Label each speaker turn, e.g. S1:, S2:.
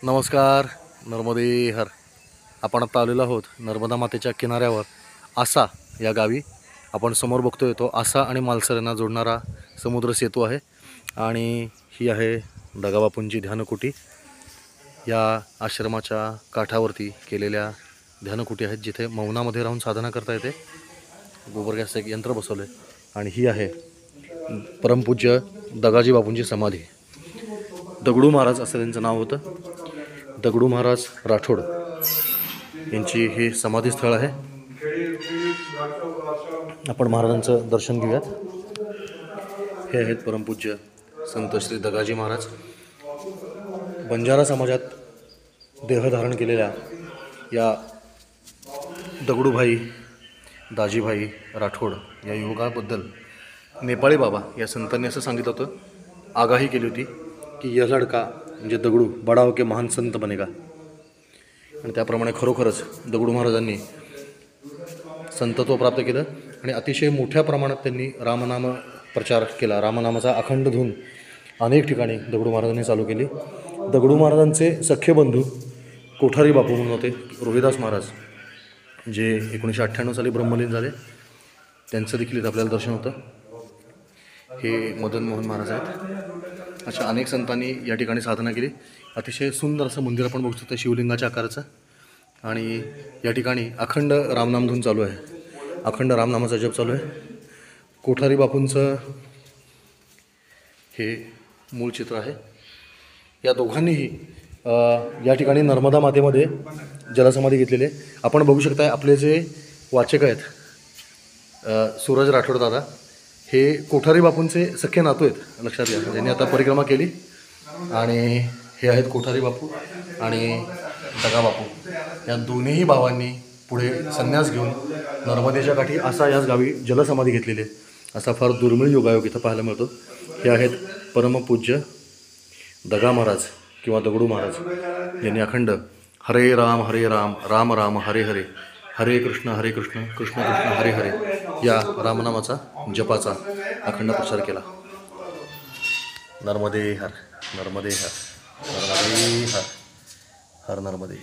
S1: नमस्कार. नर्मदे हर. आपण आता आलेलो आहोत नर्मदा मातेच्या किनाऱ्यावर आसा या गावी. आपण समोर बघतोय तो आसा आणि मालसर यांना जोडणारा समुद्र सेतू आहे आणि ही आहे दगाबापूंची ध्यानकुटी. या आश्रमाच्या काठावरती केलेल्या ध्यानकुटी आहेत जिथे मौनामध्ये राहून साधना करता येते. गोबर गॅसचं एक यंत्र बसवलं आहे आणि ही आहे परमपूज्य दगाजी बापूंची समाधी. दगडू महाराज असं त्यांचं नाव होतं. दगडू महाराज राठोड यांची हे समाधीस्थळ आहे. आपण महाराजांचं दर्शन घेऊयात. हे आहेत परमपूज्य संत श्री दगाजी महाराज. बंजारा समाजात देहधारण केलेल्या या दगडूभाई दाजीभाई राठोड या युवकाबद्दल नेपाळी बाबा या संतांनी असं सांगितलं होतं, आगाही केली होती की यह लडका म्हणजे दगडू बडा हो के महान संत बनेगा. आणि त्याप्रमाणे खरोखरच दगडू महाराजांनी संतत्व प्राप्त केलं आणि अतिशय मोठ्या प्रमाणात त्यांनी रामनाम प्रचार केला. रामनामाचा अखंड धून अनेक ठिकाणी दगडू महाराजांनी चालू केली. दगडू महाराजांचे सख्खे बंधू कोठारी बापू म्हणून होते, रोहिदास महाराज, जे 1998 साली ब्रह्मलीन झाले. त्यांचं देखील इथं आपल्याला दर्शन होतं. हे मदन मोहन महाराज आहेत. अशा अनेक संतांनी या ठिकाणी साधना केली. अतिशय सुंदर असं मंदिर आपण बघू शकतो शिवलिंगाच्या आकाराचं. आणि या ठिकाणी अखंड रामनामधून चालू आहे, अखंड रामनामाचा जप चालू आहे. कोठारी बापूंचं हे मूळ चित्र आहे. या दोघांनीही या ठिकाणी नर्मदा मातेमध्ये जलसमाधी घेतलेली आहे. आपण बघू शकता आपले जे वाचक आहेत सूरज राठोड दादा, हे कोठारी बापूंचे सख्खे नातू आहेत, लक्षात घ्या. त्यांनी आता परिक्रमा केली. आणि हे आहेत कोठारी बापू आणि दगा बापू. या दोन्हीही भावांनी पुढे संन्यास घेऊन नर्मदेच्या काठी आसा याच गावी जलसमाधी घेतलेली आहे. असा फार दुर्मिळ योगायोग इथं पाहायला मिळतो. हे आहेत परमपूज्य दगा महाराज किंवा दगडू महाराज यांनी अखंड हरे राम राम राम हरे हरे, हरे कृष्ण कृष्ण कृष्ण हरे हरे या रामनामाचा जपाचा अखंड प्रचार केला. नर्मदे हर, नर्मदे हर, नर्मदे हर, हर नर्मदे.